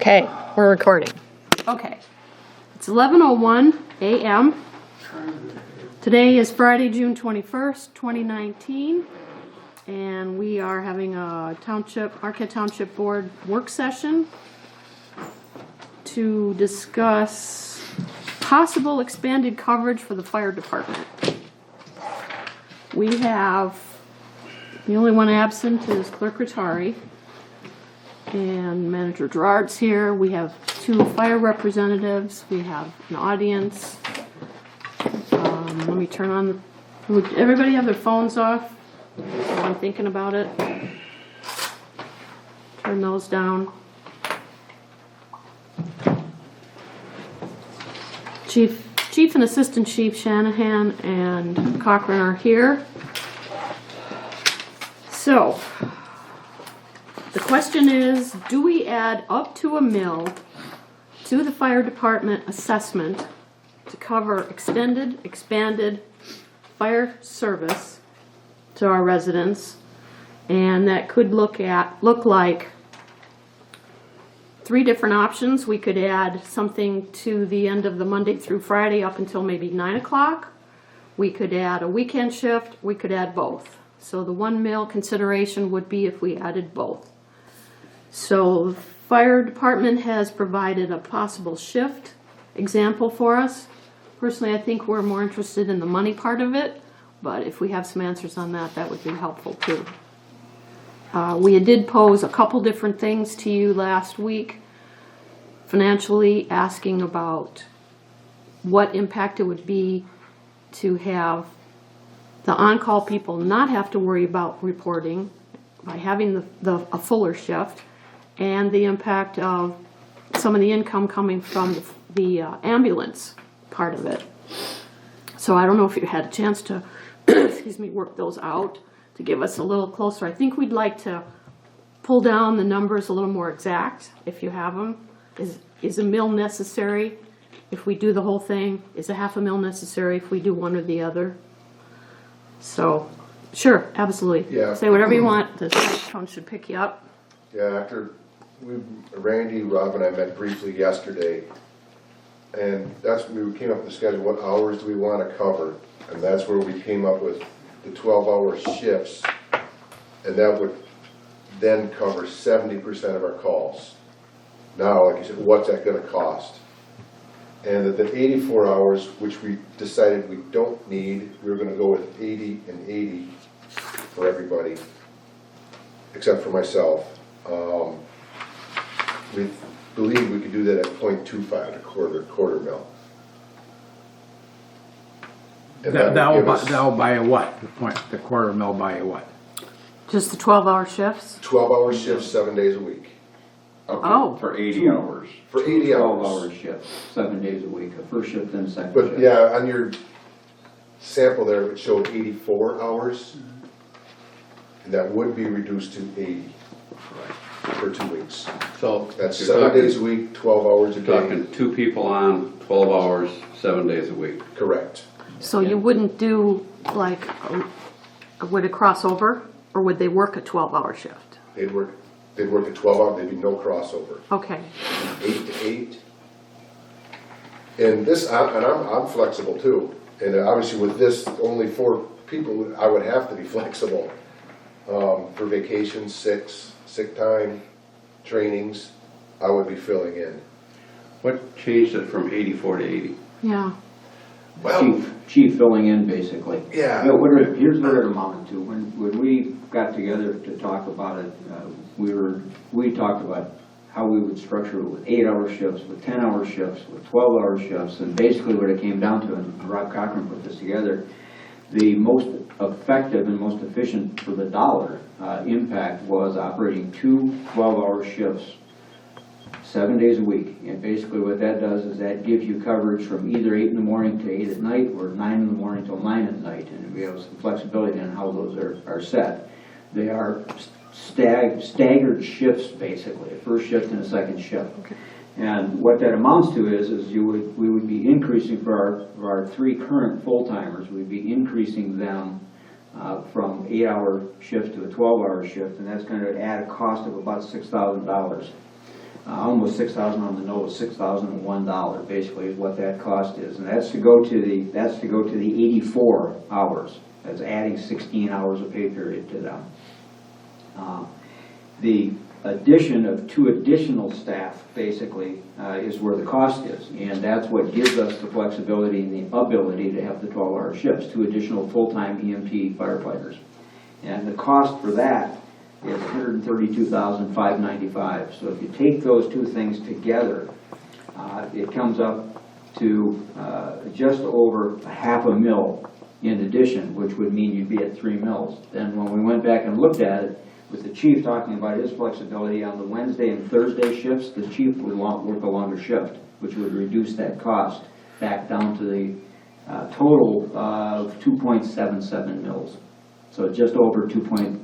Okay, we're recording. Okay, it's 11:01 a.m. Today is Friday, June 21st, 2019, and we are having a Marquette Township Board work session to discuss possible expanded coverage for the fire department. We have, the only one absent is Clerk Rattari. And Manager Gerard's here. We have two fire representatives. We have an audience. Let me turn on. Would everybody have their phones off while I'm thinking about it? Turn those down. Chief and Assistant Chief Shanahan and Cochran are here. So, the question is, do we add up to $1 million to the fire department assessment to cover expanded fire service to our residents? And that could look like 3 different options. We could add something to the end of the Monday through Friday up until maybe 9 o'clock. We could add a weekend shift. We could add both. So the $1 million consideration would be if we added both. So the fire department has provided a possible shift example for us. Personally, I think we're more interested in the money part of it, but if we have some answers on that, that would be helpful too. We did pose a couple different things to you last week, financially asking about what impact it would be to have the on-call people not have to worry about reporting by having a fuller shift, and the impact of some of the income coming from the ambulance part of it. So I don't know if you had a chance to excuse me, work those out to give us a little closer. I think we'd like to pull down the numbers a little more exact if you have them. Is $1 million necessary if we do the whole thing? Is $500,000 necessary if we do one or the other? So, sure, absolutely. Yeah. Say whatever you want. The phone should pick you up. Yeah, Randy, Rob, and I met briefly yesterday, and we came up with the schedule. What hours do we want to cover? And that's where we came up with the 12-hour shifts, and that would then cover 70% of our calls. Now, like you said, what's that going to cost? And that the 84 hours, which we decided we don't need, we were going to go with 80 and 80 for everybody, except for myself. We believe we could do that at 0.25, a quarter mil. And that'll buy a what? The quarter mil buy a what? Just the 12-hour shifts? 12-hour shifts, 7 days a week. Okay, Oh. for 80 hours. For 80 hours. 12-hour shifts, 7 days a week, a first shift and second But shift. yeah, on your sample there, it showed 84 hours. And that would be reduced to 80 for 2 weeks. So That's you're 7 talking- days a week, 12 hours a You're day. talking 2 people on, 12 hours, 7 days a week. Correct. So you wouldn't do like, would it cross over, or would they work a 12-hour shift? They'd work a 12 hour, there'd be no crossover. Okay. 8 to 8. And this, I'm flexible too. And obviously with this, only 4 people, I would have to be flexible. For vacations, sick time, trainings, I would be filling in. What changed it from 84 to 80? Yeah. Well, Chief filling in, basically. Yeah. You know, here's what it amounted to. When we got together to talk about it, we talked about how we would structure it with 8-hour shifts, with 10-hour shifts, with 12-hour shifts, and basically what it came down to, and Rob Cochran put this together, the most effective and most efficient for the dollar impact was operating 2 12-hour shifts 7 days a week. And basically what that does is that gives you coverage from either 8 in the morning to 8 at night, or 9 in the morning till 9 at night. And we have some flexibility in how those are set. They are staggered shifts, basically, a first shift and a second shift. Okay. And what that amounts to is we would be increasing for our 3 current full-timers, we'd be increasing them from 8-hour shift to a 12-hour shift, and that's going to add a cost of about $6,000. almost $6,000 on the nose, $6,001 basically is what that cost is, and that's to go to the 84 hours. That's adding 16 hours of pay period to them. The addition of 2 additional staff basically is where the cost is, and that's what gives us the flexibility and the ability to have the 12-hour shifts, 2 additional full-time EMT firefighters. And the cost for that is $132,595. So if you take those 2 things together, it comes up to just over $500,000 in addition, which would mean you'd be at 3 mills. Then when we went back and looked at it, with the chief talking about his flexibility on the Wednesday and Thursday shifts, the chief would work a longer shift, which would reduce that cost back down to the total of 2.77 mills. So just over 2.2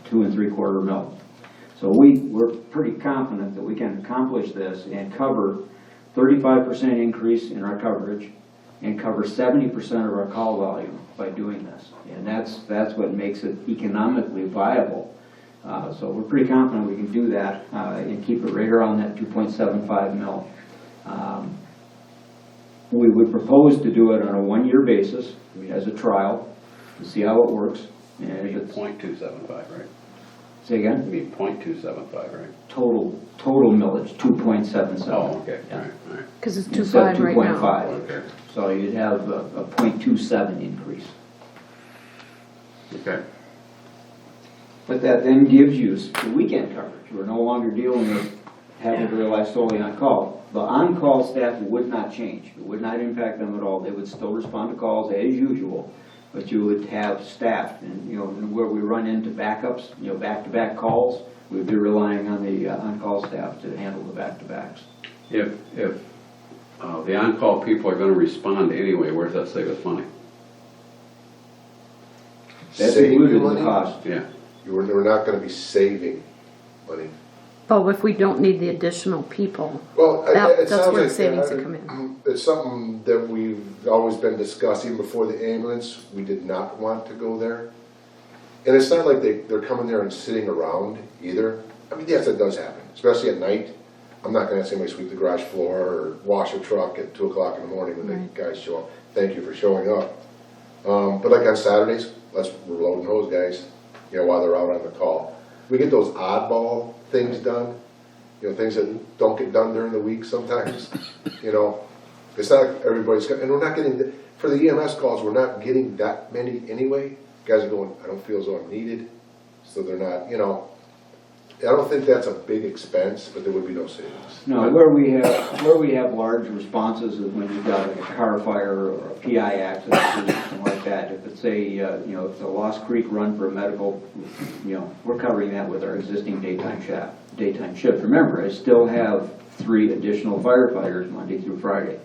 3/4 mil. So we're pretty confident that we can accomplish this and cover 35% increase in our coverage and cover 70% of our call volume by doing this. And that's what makes it economically viable. So we're pretty confident we can do that and keep it right around that 2.75 mil. We would propose to do it on a 1-year basis as a trial to see how it works. And if it's .275, right? Say again? You mean .275, right? Total millage, 2.77. Oh, okay, Yeah. all right. Because it's Instead of 2.5 right now. 2.5. Okay, So you'd have a .27 increase. okay. But that then gives you the weekend coverage. We're no longer dealing with having to rely solely on call. The on-call staff would not change. It would not impact them at all. They would still respond to calls as usual, but you would have staff. And, where we run into backups, back-to-back calls, we'd be relying on the on-call staff to handle the back-to-backs. If the on-call people are gonna respond anyway, where does that save us money? That's Save you included in the money? cost. Yeah, We're not gonna be saving money. But if we don't need the additional people, Well, that's sounds where like the savings that. would come in. It's something that we've always been discussing before the ambulance. We did not want to go there. And it's not like they're coming there and sitting around either. I mean, yes, that does happen, especially at night. I'm not gonna have somebody sweep the garage floor or wash a truck at 2 o'clock in the morning when Right. the guys show up. Thank you for showing up. But like on Saturdays, we're loading hose guys, while they're out on the call. We get those oddball things done, things that don't get done during the week sometimes, It's not like everybody's, and we're not getting, for the EMS calls, we're not getting that many anyway. Guys are going, I don't feel as though I'm needed, so they're not, I don't think that's a big expense, but there would be no savings. No, where we have large responses is when you've got like a car fire or a PI accident or something like that. If it's if it's a Lost Creek run for a medical, we're covering that with our existing daytime shift. Remember, I still have 3 additional firefighters Monday through Friday,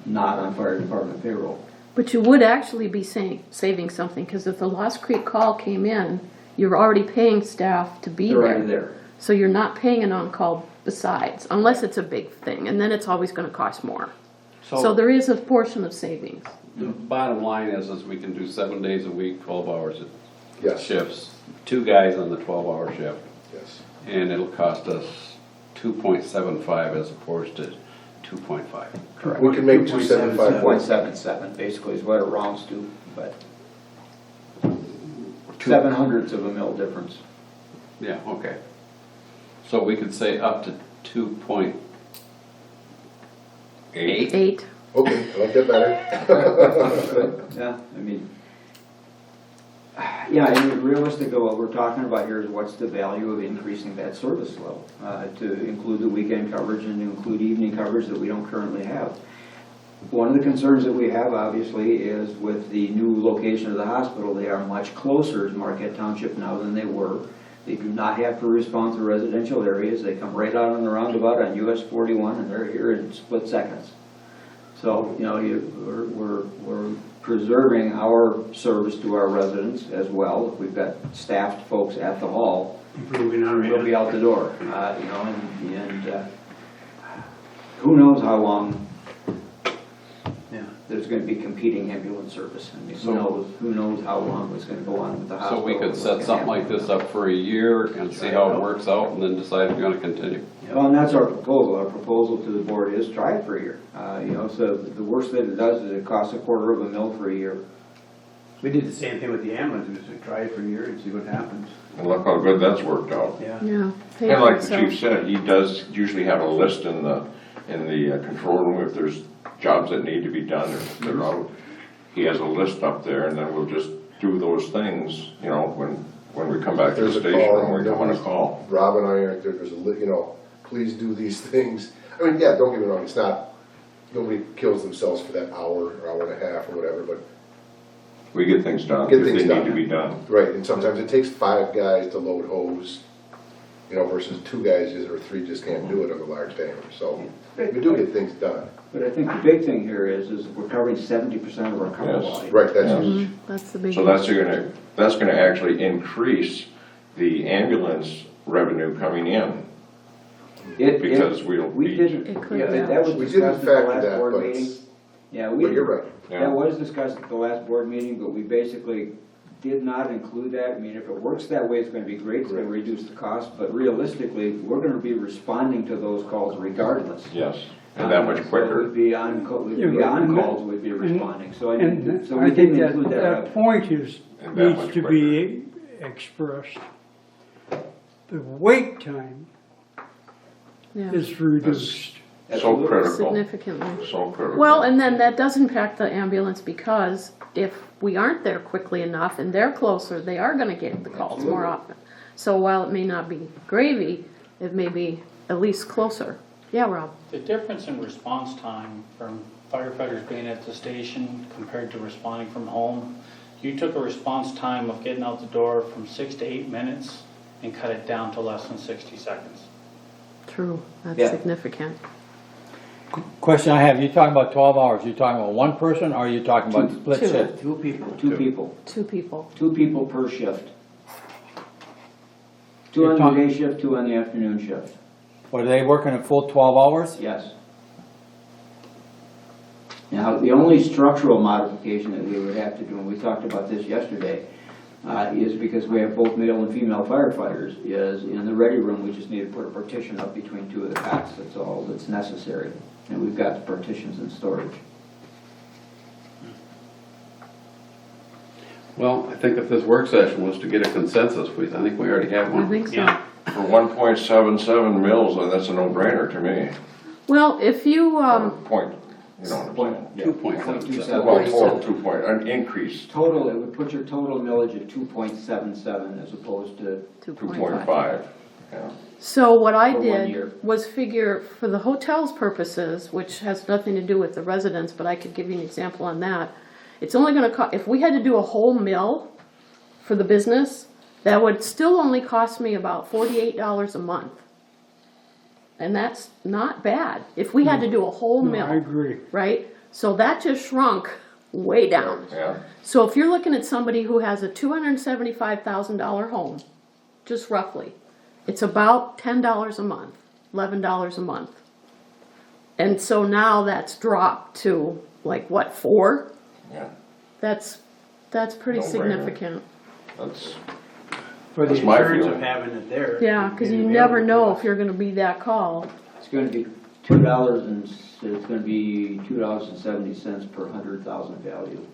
not on fire department payroll. But you would actually be saving something, because if the Lost Creek call came in, you're already paying staff to be They're there. already there. So you're not paying an on-call besides, unless it's a big thing, and then it's always gonna cost more. So there is a portion of savings. the bottom line is we can do 7 days a week, 12 hours Yes. shifts, 2 guys on the 12-hour shift, Yes. and it'll cost us 2.75 as opposed to 2.5. Correct. We can make 275 work. 2.77 basically is what it rounds to, but 0.07 of a mil difference. Yeah, okay. So we could say up to 2.8? 8, Okay, I like that better. Yeah, realistically, what we're talking about here is what's the value of increasing that service level to include the weekend coverage and to include evening coverage that we don't currently have. One of the concerns that we have, obviously, is with the new location of the hospital, they are much closer to Marquette Township now than they were. They do not have to respond to residential areas. They come right out on the roundabout on US 41, and they're here in split seconds. So, we're preserving our service to our residents as well. If we've got staffed folks at the hall, we'll be out the door, and who knows how long there's gonna be competing ambulance service. I mean, who knows how long it's gonna go on with the So hospital. we could set something like this up for a year and see how it works out and then decide if we're gonna continue. Well, and that's our proposal. Our proposal to the board is try it for a year. You know, so the worst that it does is it costs $0.25 for a year. We did the same thing with the ambulances, we try it for a year and see what happens. And look how good that's worked out. Yeah. Yeah. pay And for like the itself. chief said, he does usually have a list in the control room if there's jobs that need to be done or they're out. He has a list up there, and then we'll just do those things, you know, when we come back to the There's a station, call, when we come on a call. Rob and I are, there's a, you know, please do these things. I mean, yeah, don't get me wrong, it's not, nobody kills themselves for that hour or hour and a half or whatever, but, We get things done Get if things they done. need to be done. right, and sometimes it takes 5 guys to load hose, you know, versus 2 guys or 3 just can't do it on a large tanker, so we do get things done. But I think the big thing here is we're covering 70% of our cover Yes. volume. Right, that's Yeah. huge. That's the big. So that's gonna actually increase the ambulance revenue coming in, because we'll We be. didn't, It could, yeah, yeah. that was We didn't discussed at the factor last that, board but meeting. it's, Yeah, but you're right. Yeah. That was discussed at the last board meeting, but we basically did not include that. I mean, if it works that way, it's gonna be great, it's gonna Correct. reduce the cost, but realistically, we're gonna be responding to those calls regardless. Yes, and that much So quicker. we'd be on, we'd Yeah, be but- on calls, we'd be responding, so I And didn't, so I we think didn't that, include that that. point is, And that needs much to be expressed. The wait time Yeah, is reduced. So Absolutely. critical, significantly. so critical. Well, and then that does impact the ambulance because if we aren't there quickly enough and they're closer, they are gonna get the calls more often. So while it may not be gravy, it may be at least closer. Yeah, Rob? The difference in response time from firefighters being at the station compared to responding from home, you took a response time of getting out the door from 6 to 8 minutes and cut it down to less than 60 seconds. True, that's Yeah. significant. Question I have, you talking about 12 hours, you talking about one person, or are you talking about split Two. shift? Two people. Two people, 2 people. 2 people per shift. 2 You're on the talking- day shift, 2 on the afternoon shift, Are they working a full 12 hours? yes. Now, the only structural modification that we would have to do, and we talked about this yesterday, is because we have both male and female firefighters, is in the ready room, we just need to put a partition up between 2 of the cots, that's all that's necessary. And we've got the partitions in storage. Well, I think if this work session was to get a consensus, I think we already have I one. think so. Yeah. For 1.77 mils, that's a no-brainer to me. Well, if you, Point, you know what I'm saying? 2.77. Well, total 2 point, an increase, Total, it would put your total millage at 2.77 as opposed to 2.5. 2.5, yeah. So what I For 1 did year. was figure for the hotel's purposes, which has nothing to do with the residents, but I could give you an example on that. It's only gonna cost, if we had to do a whole mill for the business, that would still only cost me about $48 a month. And that's not bad, if we had to do a whole No, mill. I agree. Right? So that just shrunk way down. Yeah, So if you're looking at somebody who has a $275,000 home, just roughly, it's about $10 a month, $11 a month. And so now that's dropped to like what, 4? yeah, That's pretty No-brainer. significant. that's, For the That's my insurance of feeling. having it there. Yeah, cause you Being never available know to if you're gonna be that call. It's gonna be $2 and, it's gonna be $2.70 per 100,000 value.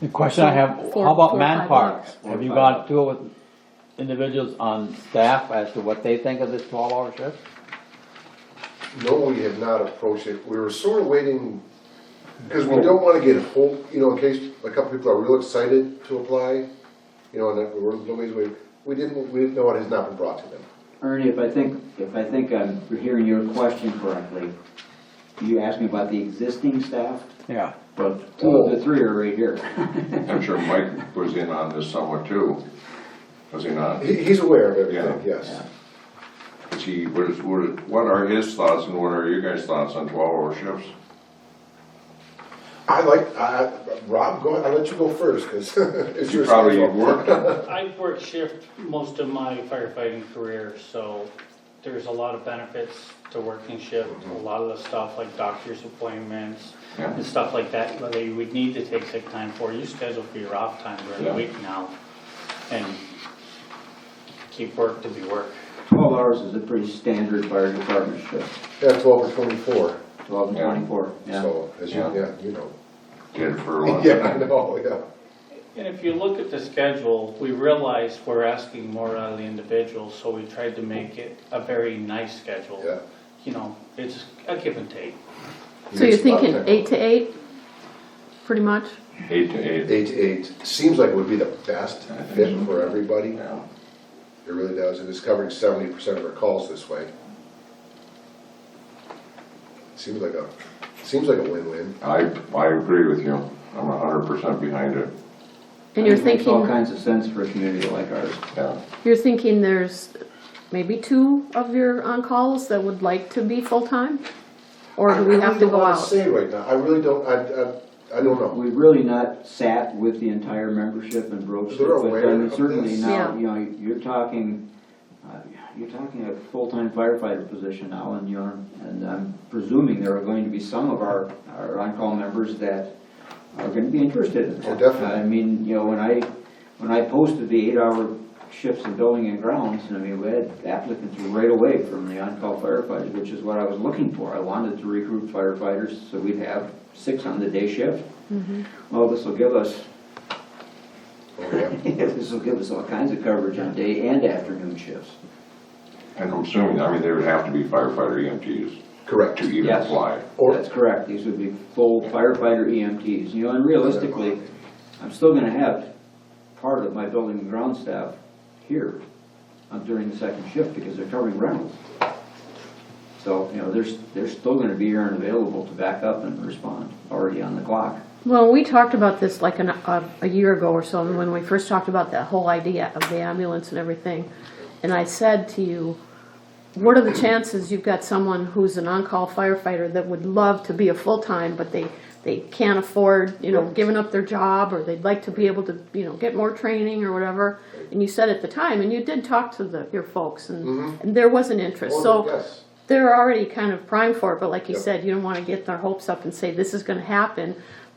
The question I have, Four- how about 4 or 5 manpower? bucks. Have you gone to it with individuals on staff as to what they think of this 12-hour shift? No, we have not approached it. We were sort of waiting, because we don't want to get whole, you know, in case a couple people are real excited to apply, you know, and that we're always waiting. We didn't know it has not been brought to them. Ernie, if I think I'm hearing your question correctly, you asked me about the existing staff, Yeah. but 2 of the 3 are right here. I'm sure Mike was in on this somewhat too, was he not? He's aware of everything, Yeah. yes. Is he, what are his thoughts and what are your guys' thoughts on 12-hour shifts? Rob, I'll let you go first, because it's You your probably schedule. worked, I've worked shift most of my firefighting career, so there's a lot of benefits to working shift, a lot of the stuff like doctor's appointments Yeah. and stuff like that, that you would need to take sick time for, you schedule for your off time during the Yeah. week now. And keep work to be work. 12 hours is a pretty standard fire department shift, Yeah, 12 or 24, 12 and Yeah. 24, yeah. so, as you, Yeah. yeah, you know. Get it for a long Yeah, I time. know, yeah. And if you look at the schedule, we realize we're asking more out of the individuals, so we tried to make it a very nice schedule. Yeah. You know, it's a give and take. So you're Makes a lot of thinking time. 8 to 8, pretty much? 8 to 8. 8 to 8 seems like it would be the best I think fit so. for everybody. Yeah. It really does, and it's covering 70% of our calls this way. Seems like a win-win. I agree with you. I'm 100% behind it. And you're It makes all thinking, kinds of sense for a community like ours. Yeah. you're thinking there's maybe 2 of your on-calls that would like to be full-time? Or do we have to go I really don't out? wanna say right now, I really don't, I don't know. We've really not sat with the entire membership and broached it, They're but aware I mean, of certainly this? now, Yeah. you know, you're talking a full-time firefighter position now, and and I'm presuming there are going to be some of our on-call members that are gonna be interested in that. Oh, definitely. I mean, you know, when I posted the 8-hour shifts in building and grounds, I mean, we had applicants right away from the on-call firefighters, which is what I was looking for. I wanted to recruit firefighters, so we'd have 6 on the day shift. Well, this will give us, Oh, yeah. this will give us all kinds of coverage on day and afternoon shifts. And I'm assuming, I mean, there would have to be firefighter EMTs Correct. to even Yes. apply. That's correct, these would be full firefighter EMTs, you know, and realistically, I'm still gonna have part of my building and ground staff here during the second shift because they're covering rentals. So, you know, they're still gonna be here and available to back up and respond, already on the clock. Well, we talked about this like a year ago or so, when we first talked about that whole idea of the ambulance and everything. And I said to you, what are the chances you've got someone who's an on-call firefighter that would love to be a full-time, but they can't afford, you know, giving up their job, or they'd like to be able to, you know, get more training or whatever. And you said at the time, and you did talk to your folks, and there was an interest. Oh, So yes. they're already kind of primed for it, but like you Yep. said, you don't want to get their hopes up and say, this is gonna happen.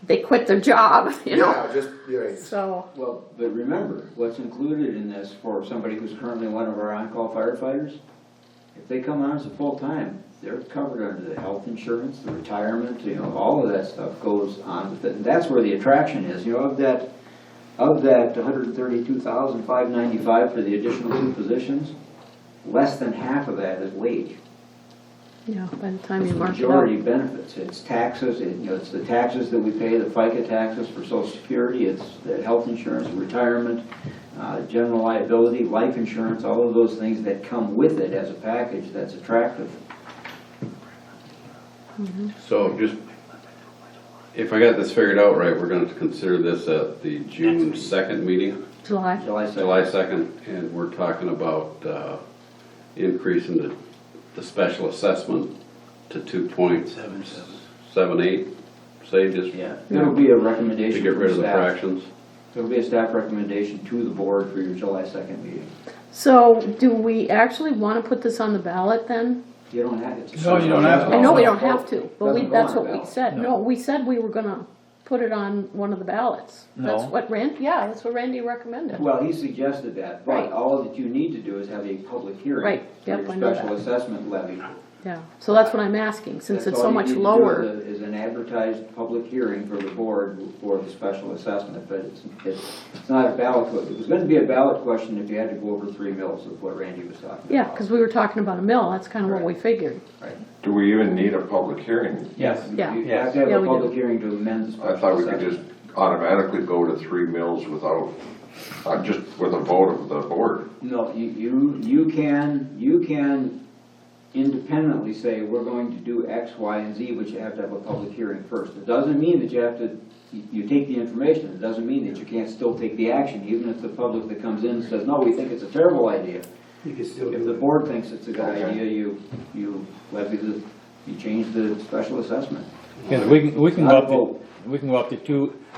They quit their job, you know? Yeah, just, yeah, So, Well, but remember, what's included in this for somebody who's currently one of our on-call firefighters, if they come on as a full-time, they're covered under the health insurance, the retirement, you know, all of that stuff goes on with it. And that's where the attraction is, you know, of that $132,595 for the additional 2 positions, less than half of that is wage. yeah, by the time you It's mark it majority up. benefits, it's taxes, you know, it's the taxes that we pay, the FICA taxes for social security, it's the health insurance, retirement, general liability, life insurance, all of those things that come with it as a package that's attractive. So just, if I got this figured out right, we're gonna consider this at the June 2nd meeting, July. July 2nd. July 2nd, and we're talking about increasing the special assessment to 2.78, say, just Yeah, it'll be a to recommendation get rid of from the staff. fractions. It'll be a staff recommendation to the board for your July 2nd meeting. So, do we actually want to put this on the ballot then? You don't have it. No, you don't have to. I know we don't have to, but Doesn't go that's on the what we ballot. said. No, we said we were gonna put it on one of the ballots. That's No. what that's what Randy recommended. Well, he suggested that, Right. but all that you need to do is have a public hearing Right, for yep, your I know special that. assessment levy. Yeah, so that's what I'm asking, since That's it's so all you much need to do lower. Is an advertised public hearing for the board for the special assessment, but it's not a ballot question. It was going to be a ballot question if you had to go over 3 mils of what Randy was talking about. Yeah, because we were talking about a mill, that's kind of what we figured. Do we even need a public hearing? Yes. Yeah. You have to have Yeah, a we public do. hearing to amend the special I thought we could assessment. just automatically go to 3 mils without, just with a vote of the board. No, you can independently say, we're going to do X, Y, and Z, but you have to have a public hearing first. It doesn't mean that you have to, you take the information, it doesn't mean that you can't still take the action, even if the public that comes in says, no, we think it's a terrible idea. You can still If do the it. board thinks it's a good Okay. idea, you change the special assessment. Because we can Not go a up vote. to, we can go up to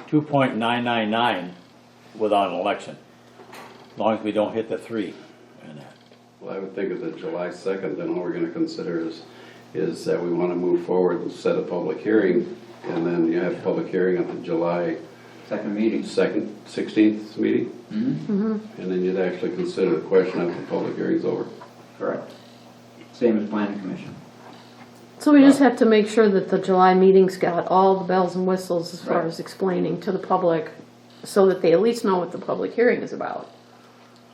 2.999 without an election, as long as we don't hit the 3 in that. Well, I would think of the July 2nd, then all we're gonna consider is that we wanna move forward and set a public hearing, and then you have a public hearing at the July Second meeting. 16th meeting, Mm-hmm. and then you'd actually consider the question after the public hearing's over. Correct. Same as planning commission. So we just have to make sure that the July meeting's got all the bells and whistles as far Right. as explaining to the public, so that they at least know what the public hearing is about.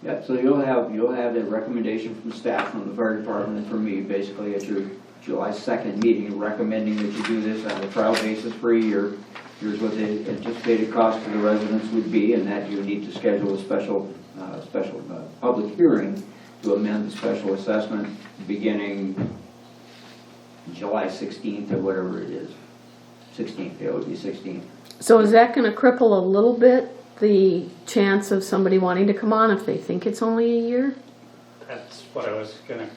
Yeah, so you'll have the recommendation from staff, from the fire department, and from me, basically at your July 2nd meeting, recommending that you do this on a trial basis for a year. Here's what the anticipated cost to the residents would be, and that you need to schedule a special public hearing to amend the special assessment beginning July 16th or whatever it is. 16th, it would be 16th. So is that gonna cripple a little bit the chance of somebody wanting to come on if they think it's only a year? That's what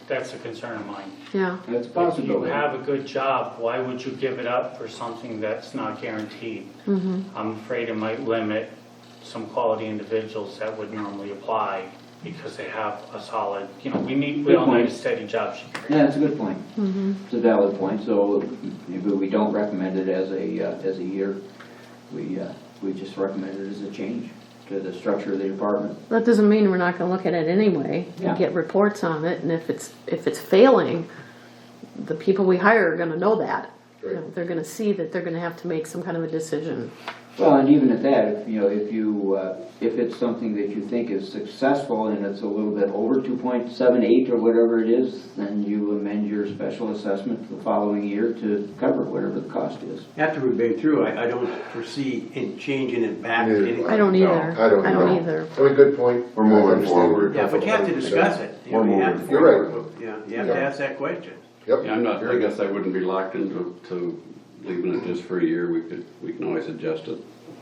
that's a concern of mine. Yeah, That's a If you possibility. have a good job, why would you give it up for something that's not guaranteed? I'm afraid it might limit some quality individuals that would normally apply because they have a solid, we all need a steady job security. Yeah, that's a good point. It's a valid point, so maybe we don't recommend it as a year. We just recommend it as a change to the structure of the department. that doesn't mean we're not gonna look at it anyway Yeah. and get reports on it, and if it's failing, the people we hire are gonna know that. You know, they're gonna see that they're gonna have to make some kind of a decision. Well, and even at that, if it's something that you think is successful and it's a little bit over 2.78 or whatever it is, then you amend your special assessment the following year to cover whatever the cost is. After we've been through, I don't foresee in changing it back to anything. I don't either. I don't either. I mean, good point. We're moving I understand forward. where you're Yeah, but you have to coming from. discuss it. You know, you have to- You're right. Yeah, you have to ask that question. Yep. Yeah, I guess I wouldn't be locked into leaving it just for a year. We can always adjust it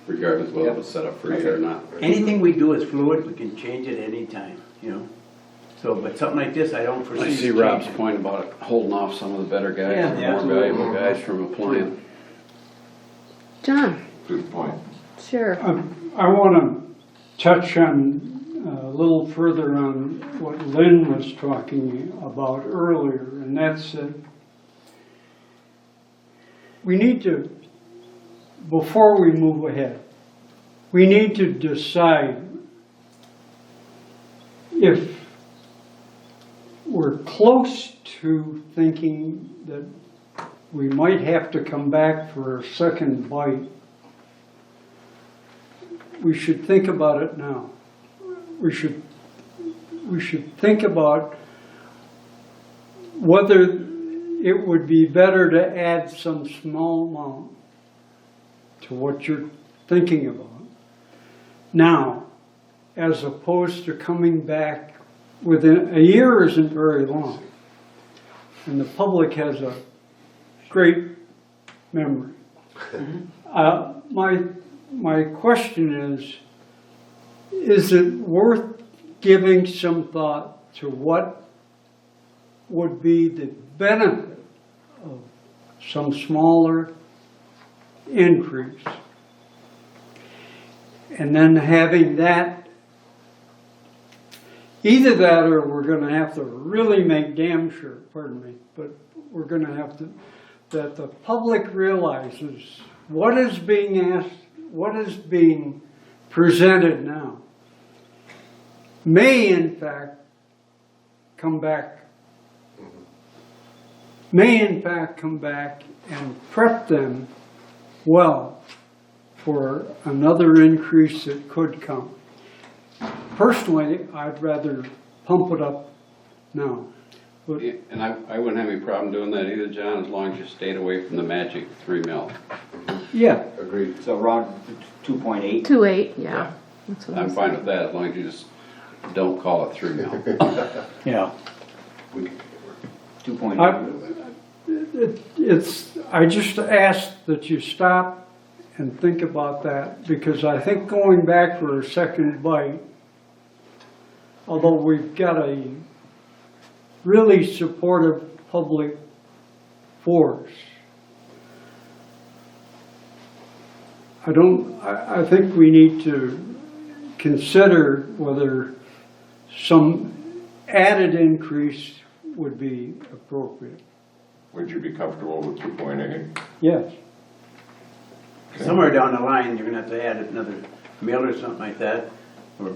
regardless of whether it's set up for a year or not. Anything we do is fluid, we can change it anytime, So, but something like this, I don't foresee. I see Rob's point about it holding off some of the better guys, Yeah, and yeah, more absolutely. valuable guys from applying. John, Good point. sure. I want to touch on a little further on what Lynn was talking about earlier, and that's that we need to, before we move ahead, we need to decide if we're close to thinking that we might have to come back for a second bite. We should think about it now. We should think about whether it would be better to add some small amount to what you're thinking about now, as opposed to coming back within a year. Isn't very long, and the public has a great memory. My question is it worth giving some thought to what would be the benefit of some smaller increase? And then having that, either that or we're gonna have to really make damn sure, pardon me, but we're gonna have to, that the public realizes what is being asked, what is being presented now may in fact come back, and prep them well for another increase that could come. Personally, I'd rather pump it up now. But And I wouldn't have any problem doing that either, John, as long as you stayed away from the magic 3 mil. yeah, Agreed. So around 2.8. 2.8, yeah. That's what I'm I'm fine with that, as long as you just don't call it 3 mil. Yeah. 2.8. I just ask that you stop and think about that, because I think going back for a second bite, although we've got a really supportive public force, I think we need to consider whether some added increase would be appropriate. Would you be comfortable with 2.8? Yes. Somewhere down the line, you're gonna have to add another mill or something like that, or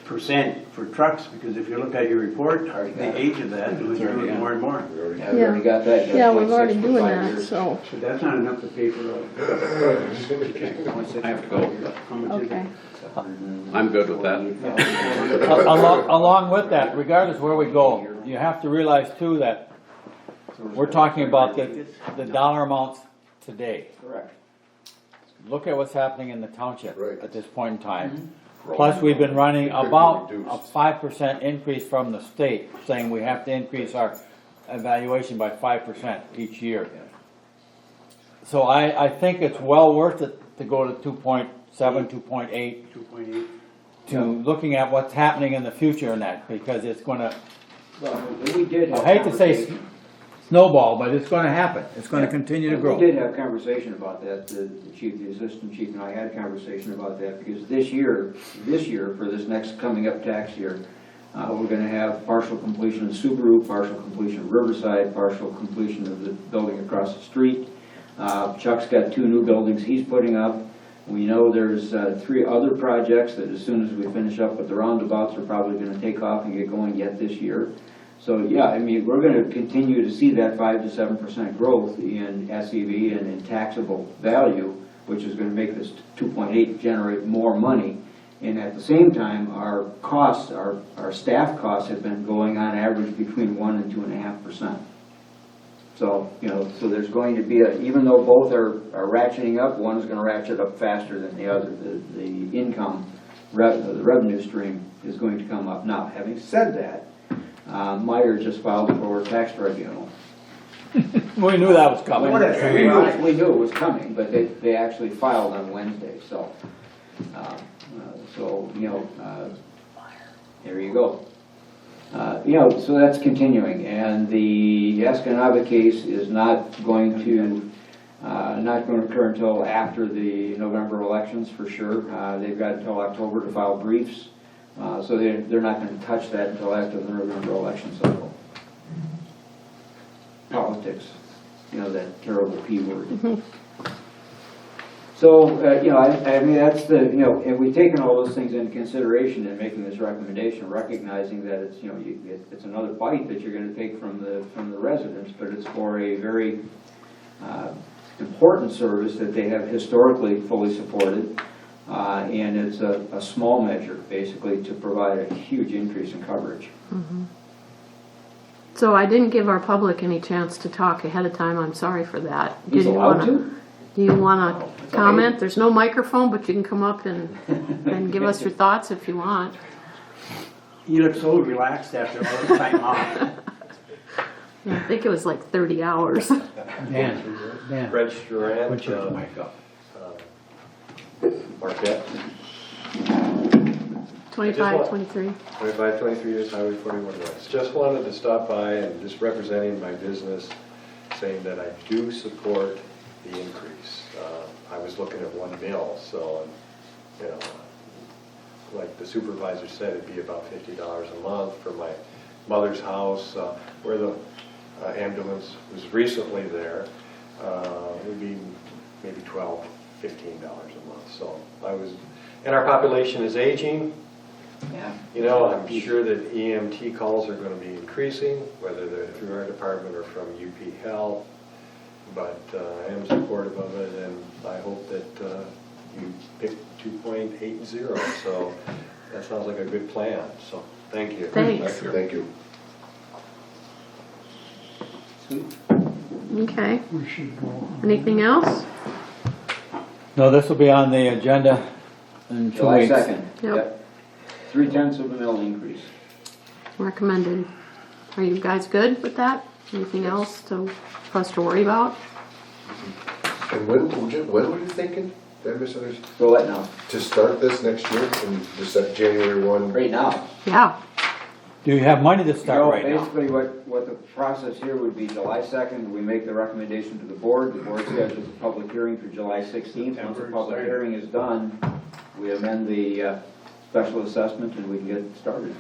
percent for trucks, because if you look at your report, the age of that, you're doing more and more. Yeah, we already got that. Yeah, we're already 0.6 for doing 5 that, years. so, So that's not enough to pay for the. 0.6 I have to for 5 go. years. How much is it? okay. I'm good with that. Along with that, regardless where we go, you have to realize too that we're talking about the dollar amounts today. Correct. Look at what's happening in the township Right. at this point in time. Mm-hmm. Plus, we've been running It could be about reduced. a 5% increase from the state, saying we have to increase our evaluation by 5% each year. So I think it's well worth it to go to 2.7, 2.8, 2.8. to looking at what's happening in the future in that, because it's gonna, Well, we did have. I hate to say conversation- snowball, but it's gonna happen. It's gonna continue to We grow. did have conversation about that, the chief, the assistant chief and I had a conversation about that, because this year, for this next coming up tax year, we're gonna have partial completion of Subaru, partial completion of Riverside, partial completion of the building across the street. Chuck's got 2 new buildings he's putting up. We know there's 3 other projects that as soon as we finish up with the roundabouts, are probably gonna take off and get going yet this year. So, yeah, I mean, we're gonna continue to see that 5 to 7% growth in SEV and in taxable value, which is gonna make this 2.8 generate more money. And at the same time, our costs, our staff costs have been going on average between 1 and 2.5%. So, so there's going to be even though both are ratcheting up, one is gonna ratchet up faster than the other. The income, the revenue stream is going to come up. Now, having said that, Meyer just filed before tax tribunal. We knew that was coming. We knew it was coming, but they actually filed on Wednesday, so, there you go. So that's continuing, and the Escanaba case is not going to occur until after the November elections for sure. They've got until October to file briefs, so they're not going to touch that until after the November election cycle. Politics, that terrible P word. So, I mean, that's the, and we've taken all those things into consideration in making this recommendation, recognizing that it's, it's another bite that you're gonna take from the residents, but it's for a very important service that they have historically fully supported, and it's a small measure, basically, to provide a huge increase in coverage. So I didn't give our public any chance to talk ahead of time, I'm sorry for that. He's Did you allowed wanna- to? Do you want to comment? There's no microphone, but you can come up and give us your thoughts if you want. You look so relaxed after all the time off. Yeah, I think it was like 30 hours. Dan, Fred Durant, put your mic up. Marquette, 25, 23. 25, 23 years, Highway 41 West. Just wanted to stop by and just representing my business, saying that I do support the increase. I was looking at 1 mil, so, like the supervisor said, it'd be about $50 a month for my mother's house, where the ambulance was recently there. It would be maybe $12, $15 a month. So and our population is aging. Yeah. I'm sure that EMT calls are going to be increasing, whether they're through our department or from UP Health. But I am supportive of it, and I hope that you pick 2.80. So that sounds like a good plan. So thank you. Thanks. Thank you. Okay. We should go. Anything else? No, this will be on the agenda in 2 July weeks. 2nd. Yep. 0.3 of a mil increase. Recommended. Are you guys good with that? Anything else for us to worry about? And when were you thinking? Did I misunderstand? So what now? To start this next year, in just that January 1? Right now. Yeah. Do you have money to start right now? Basically, what the process here would be, July 2nd, we make the recommendation to the board schedules a public hearing for July 16th. Once the public hearing is done, we amend the special assessment and we can get started.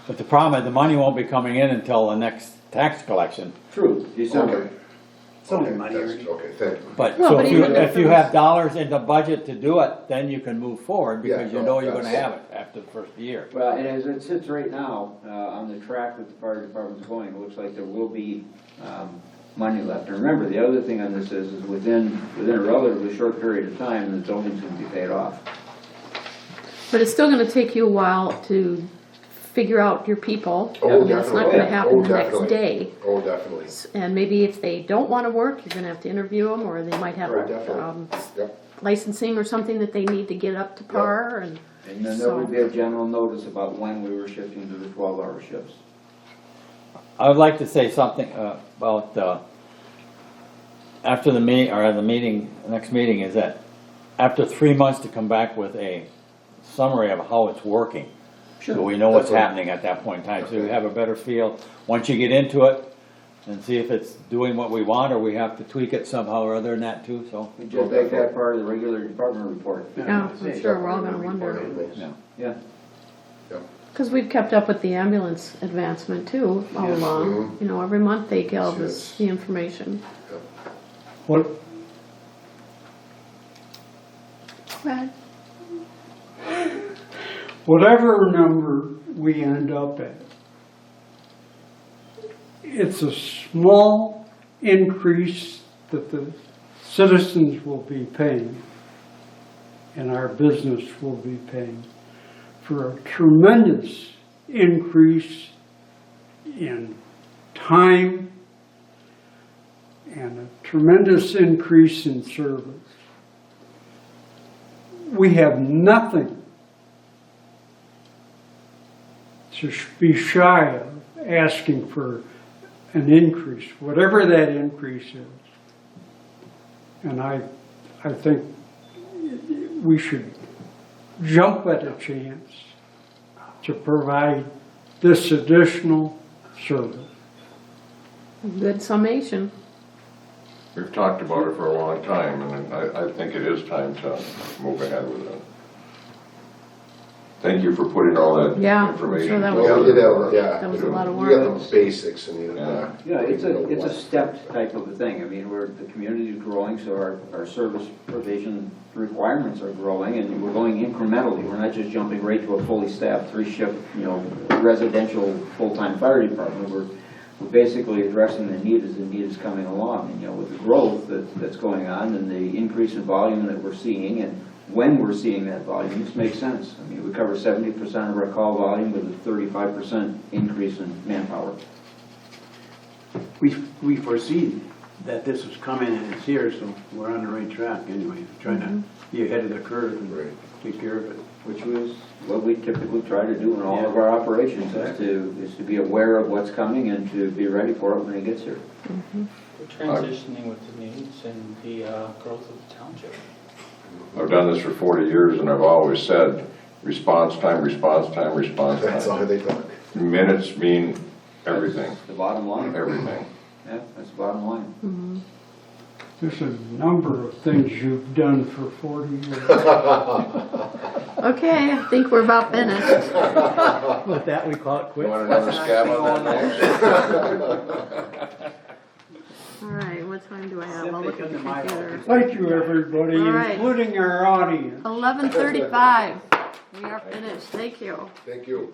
But the problem is the money won't be coming in until the next tax collection. True, December. Okay. It's only Okay, money, that's- Ernie. Okay, thank you. But, Well, so but if you, even if if you it was- have dollars in the budget to do it, then you can move forward Yeah, because you no, know you're gonna that's- have it after the first year. Well, and as it sits right now, on the track that the fire department's going, it looks like there will be, money left. And remember, the other thing on this is within a relatively short period of time, the building's gonna be paid off. But it's still gonna take you a while to figure out your people. Oh, I mean, it's not definitely. gonna happen Oh, the next definitely. day. Oh, definitely. And maybe if they don't wanna work, you're gonna have to interview them, or they might have Oh, definitely. Yep. licensing or something that they need to get up to par, and And then there would be a general notice about when we were shifting to the 12-hour shifts. I would like to say something about, after the next meeting is that after 3 months to come back with a summary of how it's working. So we know what's That's right. happening at that point in time, so we have a better feel, once you get into it, and see if it's doing what we want, or we have to tweak it somehow or other in that too, so. We just make that part of the regular department report. yeah, I'm sure we're all gonna wonder. Yeah. Yeah. Cause we've kept up with the ambulance advancement too, all Yes. along, you know, every month they give us Yes. the information. What, Right. whatever number we end up at, it's a small increase that the citizens will be paying and our business will be paying for a tremendous increase in time and a tremendous increase in service. We have nothing to be shy of asking for an increase, whatever that increase is. And I think we should jump at a chance to provide this additional service. Good summation. We've talked about it for a long time, and I think it is time to move ahead with it. Thank you for putting all that Yeah, I'm information. sure that Well, was- we did have, yeah. That was a lot of You got work. the basics and you, Yeah. Yeah, it's a stepped type of a thing. I mean, the community is growing, so our service provision requirements are growing, and we're going incrementally. We're not just jumping right to a fully staffed, 3-shift, residential, full-time fire department. We're basically addressing the need as the need is coming along. And, with the growth that's going on and the increase in volume that we're seeing, and when we're seeing that volume, this makes sense. I mean, we cover 70% of our call volume with a 35% increase in manpower. We foresee that this is coming and it's here, so we're on the right track anyway, trying to be ahead of the curve and Right. take care of it. Which was what we typically try to do in all of our operations, is to be aware of what's coming and to be ready for it when it gets here. We're transitioning with the needs and the growth of the township. I've done this for 40 years, and I've always said, response time, response time, response that's all time. they talk. Minutes mean everything, That's the bottom line. everything. Yeah, that's the bottom line. There's a number of things you've done for 40 years. Okay, I think we're about finished. With that, we call it You quits. want another stab on that next? All right, what time do I have? I'll look at the computer. Thank you, everybody, All right. including our audience. 11:35. We are finished. Thank you. Thank you.